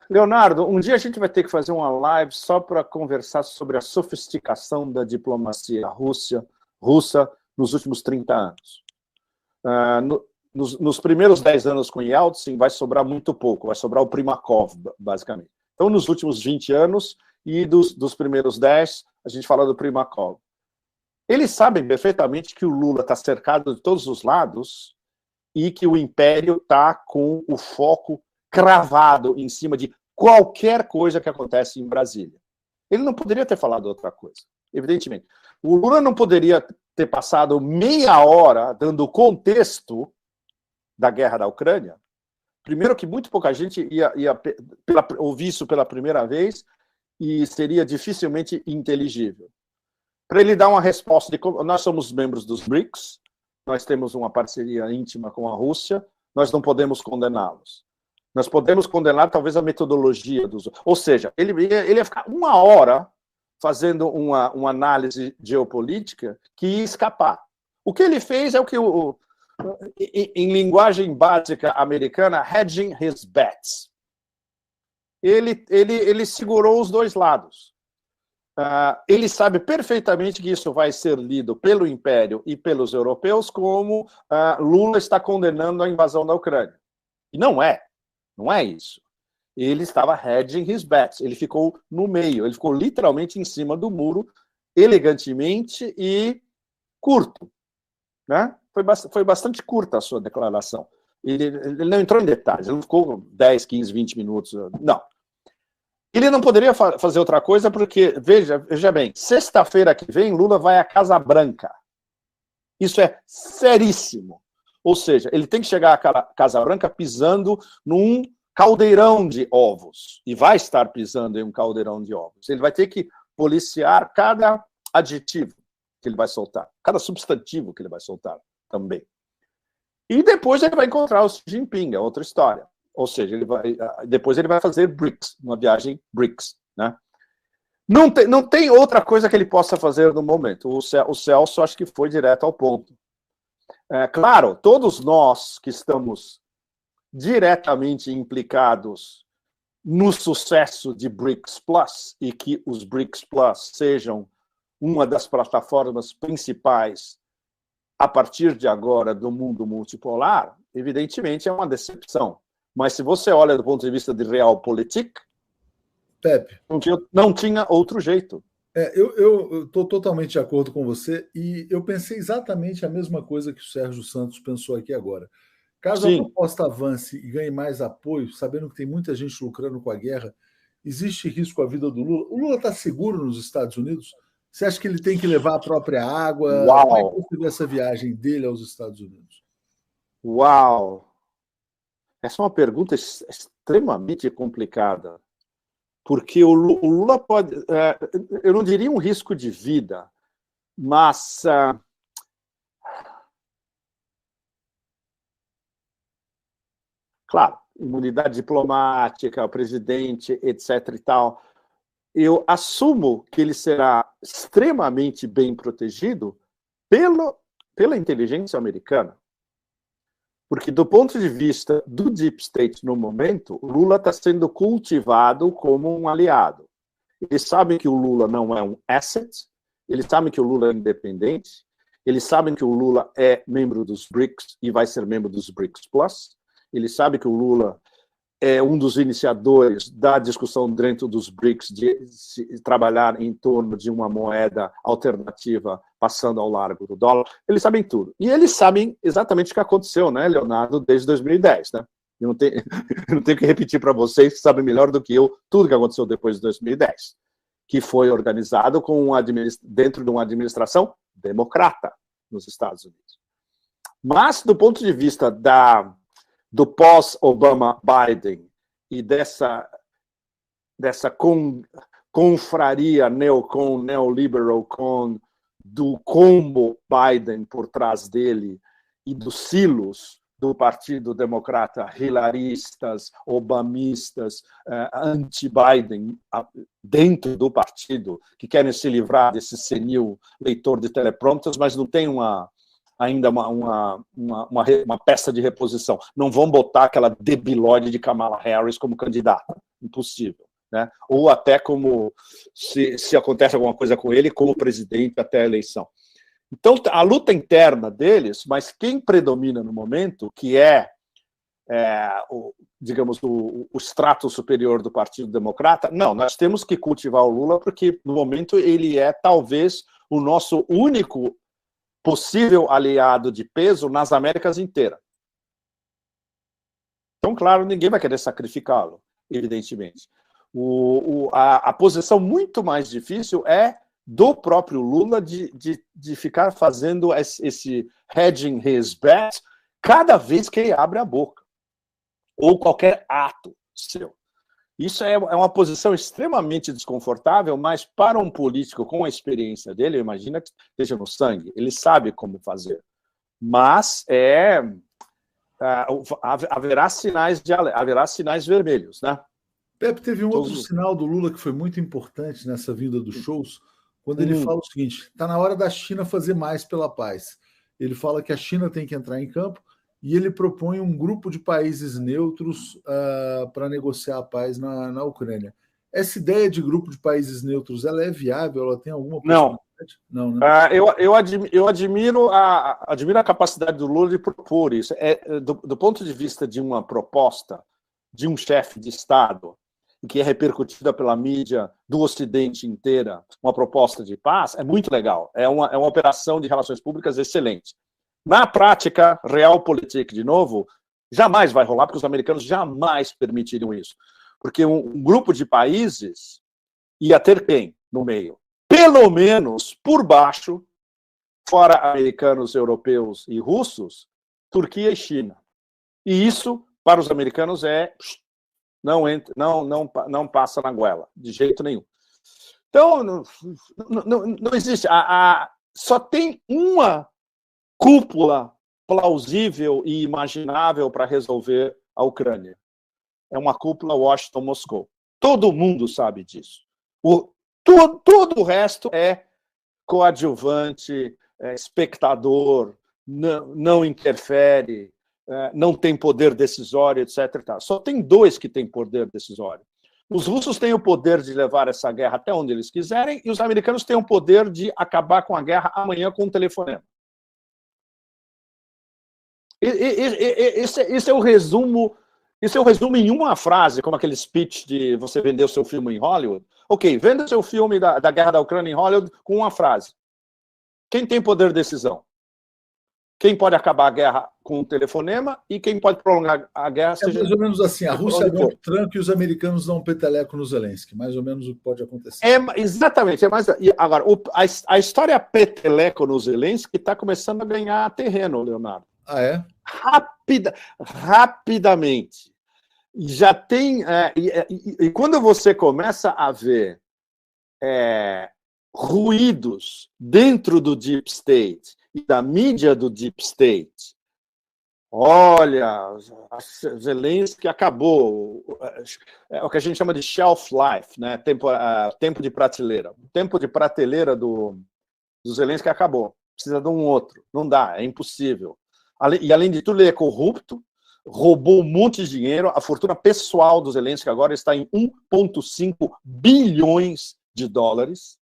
Leonardo, um dia a gente vai ter que fazer uma live só para conversar sobre a sofisticação da diplomacia russa nos últimos 30 anos. Nos primeiros 10 anos com Yeltsin vai sobrar muito pouco, vai sobrar o Primakov, basicamente. Então, nos últimos 20 anos e dos primeiros 10, a gente fala do Primakov. Eles sabem perfeitamente que o Lula está cercado de todos os lados e que o Império está com o foco cravado em cima de qualquer coisa que acontece em Brasília. Ele não poderia ter falado outra coisa, evidentemente. O Lula não poderia ter passado meia hora dando contexto da guerra da Ucrânia. Primeiro que muito pouca gente ia ouvir isso pela primeira vez e seria dificilmente inteligível. Para ele dar uma resposta de como nós somos membros dos BRICS, nós temos uma parceria íntima com a Rússia, nós não podemos condená-los. Nós podemos condenar talvez a metodologia dos... Ou seja, ele ia ficar uma hora fazendo uma análise geopolítica que ia escapar. O que ele fez é o que, em linguagem básica americana, hedging his bets. Ele segurou os dois lados. Ele sabe perfeitamente que isso vai ser lido pelo Império e pelos europeus como Lula está condenando a invasão da Ucrânia. E não é isso. Ele estava hedging his bets, ele ficou no meio, ele ficou literalmente em cima do muro, elegantemente e curto. Né? Foi bastante curta a sua declaração. Ele não entrou em detalhes, ele não ficou 10, 15, 20 minutos. Não. Ele não poderia fazer outra coisa porque, veja bem, sexta-feira que vem, Lula vai à Casa Branca. Isso é seríssimo. Ou seja, ele tem que chegar à Casa Branca pisando num caldeirão de ovos. E vai estar pisando em um caldeirão de ovos. Ele vai ter que policiar cada adjetivo que ele vai soltar, cada substantivo que ele vai soltar também. E depois ele vai encontrar o Xi Jinping, é outra história. Ou seja, depois ele vai fazer BRICS, uma viagem BRICS. Né? Não tem outra coisa que ele possa fazer no momento. O Celso acho que foi direto ao ponto. Claro, todos nós que estamos diretamente implicados no sucesso de BRICS Plus e que os BRICS Plus sejam uma das plataformas principais a partir de agora do mundo multipolar, evidentemente é uma decepção. Mas se você olha do ponto de vista de realpolitik, Pepe, não tinha outro jeito. Eu estou totalmente de acordo com você e eu pensei exatamente a mesma coisa que o Sérgio Santos pensou aqui agora. Caso a proposta avance e ganhe mais apoio, sabendo que tem muita gente lucrando com a guerra, existe risco à vida do Lula? O Lula está seguro nos Estados Unidos? Você acha que ele tem que levar a própria água? Uau. Como é que você vê essa viagem dele aos Estados Unidos? Uau! Essa é uma pergunta extremamente complicada, porque o Lula pode... eu não diria um risco de vida, mas... claro, imunidade diplomática, o presidente, etc. e tal. Eu assumo que ele será extremamente bem protegido pela inteligência americana. Porque, do ponto de vista do Deep State no momento, o Lula está sendo cultivado como um aliado. Eles sabem que o Lula não é um asset, eles sabem que o Lula é independente, eles sabem que o Lula é membro dos BRICS e vai ser membro dos BRICS Plus, eles sabem que o Lula é um dos iniciadores da discussão dentro dos BRICS de trabalhar em torno de uma moeda alternativa passando ao largo do dólar. Eles sabem tudo. E eles sabem exatamente o que aconteceu, né, Leonardo, desde 2010. Né? Eu não tenho que repetir para vocês, que sabem melhor do que eu, tudo que aconteceu depois de 2010, que foi organizado dentro de uma administração democrata nos Estados Unidos. Mas, do ponto de vista do pós-Obama-Biden e dessa confraria neoliberal do combo Biden por trás dele e dos silos do Partido Democrata, hilaristas, obamistas, anti-Biden, dentro do partido, que querem se livrar desse senil leitor de teleprompters, mas não tem ainda uma peça de reposição. Não vão botar aquela debilóide de Kamala Harris como candidata. Impossível. Né? Ou até como, se acontece alguma coisa com ele, como presidente até a eleição. Então, a luta interna deles, mas quem predomina no momento, que digamos, o extrato superior do Partido Democrata, não, nós temos que cultivar o Lula, porque no momento ele é talvez o nosso único possível aliado de peso nas Américas inteiras. Então, claro, ninguém vai querer sacrificá-lo, evidentemente. A posição muito mais difícil é do próprio Lula de ficar fazendo esse hedging his bet cada vez que ele abre a boca, ou qualquer ato seu. Isso é uma posição extremamente desconfortável, mas para um político com a experiência dele, imagina que esteja no sangue, ele sabe como fazer. Mas haverá sinais vermelhos, né? Pepe, teve um outro sinal do Lula que foi muito importante nessa vinda dos shows, quando ele fala o seguinte: está na hora da China fazer mais pela paz. Ele fala que a China tem que entrar em campo e ele propõe um grupo de países neutros para negociar a paz na Ucrânia. Essa ideia de grupo de países neutros, ela é viável? Ela tem alguma possibilidade? Não, né? Eu admiro a capacidade do Lula de propor isso. Do ponto de vista de uma proposta de um chefe de Estado, que é repercutida pela mídia do Ocidente inteira, uma proposta de paz, é muito legal. É uma operação de relações públicas excelente. Na prática, realpolitik, de novo, jamais vai rolar, porque os americanos jamais permitiriam isso. Porque um grupo de países ia ter quem no meio? Pelo menos, por baixo, fora americanos, europeus e russos, Turquia e China. E isso, para os americanos, não passa na goela, de jeito nenhum. Então, não existe. Só tem uma cúpula plausível e imaginável para resolver a Ucrânia. É uma cúpula Washington-Moscou. Todo mundo sabe disso. Todo o resto é coadjuvante, espectador, não interfere, não tem poder decisório, etc. Só tem dois que têm poder decisório. Os russos têm o poder de levar essa guerra até onde eles quiserem e os americanos têm o poder de acabar com a guerra amanhã com um telefonema. Esse é o resumo. Isso é o resumo em uma frase, como aquele speech de você vender o seu filme em Hollywood. Ok, venda o seu filme da guerra da Ucrânia em Hollywood com uma frase. Quem tem poder de decisão? Quem pode acabar a guerra com um telefonema e quem pode prolongar a guerra... É mais ou menos assim, a Rússia dá um Trump e os americanos dão um peteleco no Zelensky. Mais ou menos o que pode acontecer. Exatamente. Agora, a história peteleco no Zelensky está começando a ganhar terreno, Leonardo. Ah, é? Rapidamente. Já tem... e quando você começa a ver ruídos dentro do Deep State e da mídia do Deep State, olha, Zelensky acabou. É o que a gente chama de shelf life, né? Tempo de prateleira. O tempo de prateleira do Zelensky acabou. Precisa de um outro. Não dá, é impossível. E, além de tudo, ele é corrupto, roubou um monte de dinheiro. A fortuna pessoal do Zelensky agora está em 1,5 bilhões de dólares.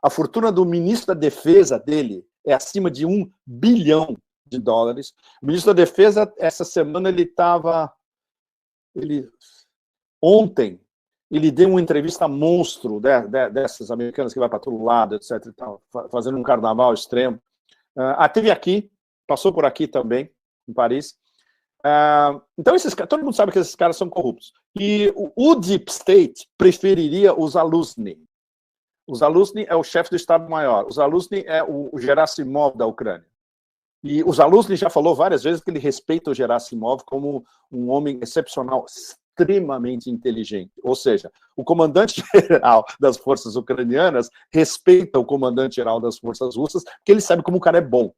A fortuna do ministro da Defesa dele é acima de 1 bilhão de dólares. O ministro da Defesa, essa semana, ontem, ele deu uma entrevista monstro dessas americanas que vai para todo lado, etc. E tal, fazendo um carnaval extremo. Teve aqui, passou por aqui também, em Paris. Então, todo mundo sabe que esses caras são corruptos. E o Deep State preferiria o Zaluzny. O Zaluzny é o chefe do Estado-Maior. O Zaluzny é o Gerasimov da Ucrânia. E o Zaluzny já falou várias vezes que ele respeita o Gerasimov como um homem excepcional, extremamente inteligente. Ou seja, o comandante-geral das forças ucranianas respeita o comandante-geral das forças russas, porque ele sabe como o cara é bom.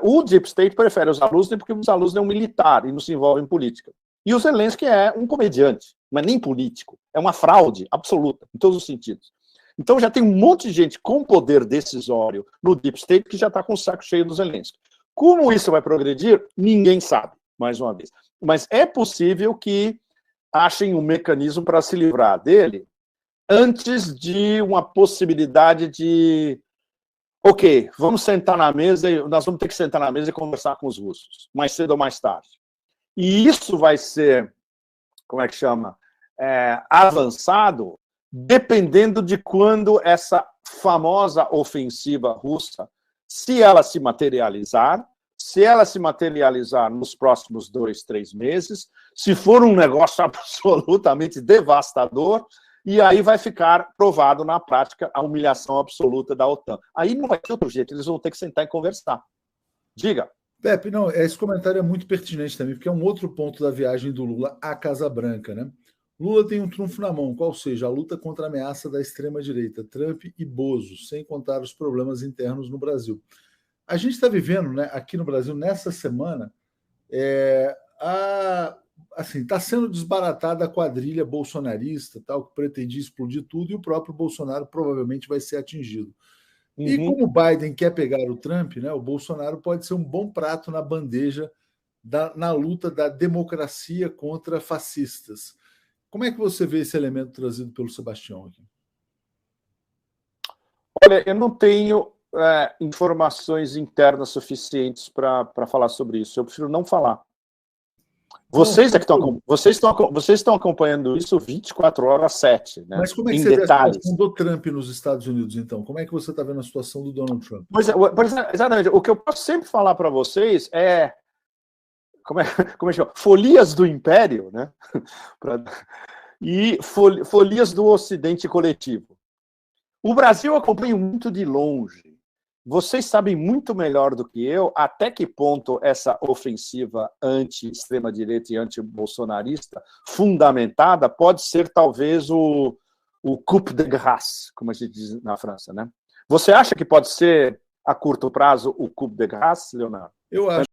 O Deep State prefere o Zaluzny porque o Zaluzny é um militar e não se envolve em política. E o Zelensky é um comediante, mas nem político. É uma fraude absoluta, em todos os sentidos. Então já tem um monte de gente com poder decisório no Deep State que já está com o saco cheio do Zelensky. Como isso vai progredir, ninguém sabe, mais uma vez. Mas é possível que achem um mecanismo para se livrar dele antes de uma possibilidade de... Ok, vamos sentar na mesa, nós vamos ter que sentar na mesa e conversar com os russos, mais cedo ou mais tarde. E isso vai ser, como é que chama, avançado, dependendo de quando essa famosa ofensiva russa, se ela se materializar nos próximos 2, 3 meses, se for um negócio absolutamente devastador, e aí vai ficar provado na prática a humilhação absoluta da OTAN. Aí não vai ter outro jeito, eles vão ter que sentar e conversar. Diga. Pepe, não, esse comentário é muito pertinente também, porque é um outro ponto da viagem do Lula à Casa Branca, né? Lula tem um trunfo na mão, qual seja, a luta contra a ameaça da extrema-direita, Trump e Bozo, sem contar os problemas internos no Brasil. A gente está vivendo, né, aqui no Brasil, nessa semana, assim, está sendo desbaratada a quadrilha bolsonarista, tal, que pretendia explodir tudo, e o próprio Bolsonaro provavelmente vai ser atingido. E como o Biden quer pegar o Trump, né, o Bolsonaro pode ser um bom prato na bandeja na luta da democracia contra fascistas. Como é que você vê esse elemento trazido pelo Sebastião aqui? Olha, eu não tenho informações internas suficientes para falar sobre isso. Eu prefiro não falar. Vocês estão acompanhando isso 24/7, né? Mas como é que você vê a situação do Trump nos Estados Unidos, então? Como é que você está vendo a situação do Donald Trump? Pois é, exatamente. O que eu posso sempre falar para vocês é... Como é que chama? Folias do Império, né? E folias do Ocidente coletivo. O Brasil eu acompanho muito de longe. Vocês sabem muito melhor do que eu até que ponto essa ofensiva anti-extrema-direita e anti-bolsonarista fundamentada pode ser talvez o coup de grâce, como a gente diz na França, né? Você acha que pode ser a curto prazo o coup de grâce, Leonardo? Eu acho.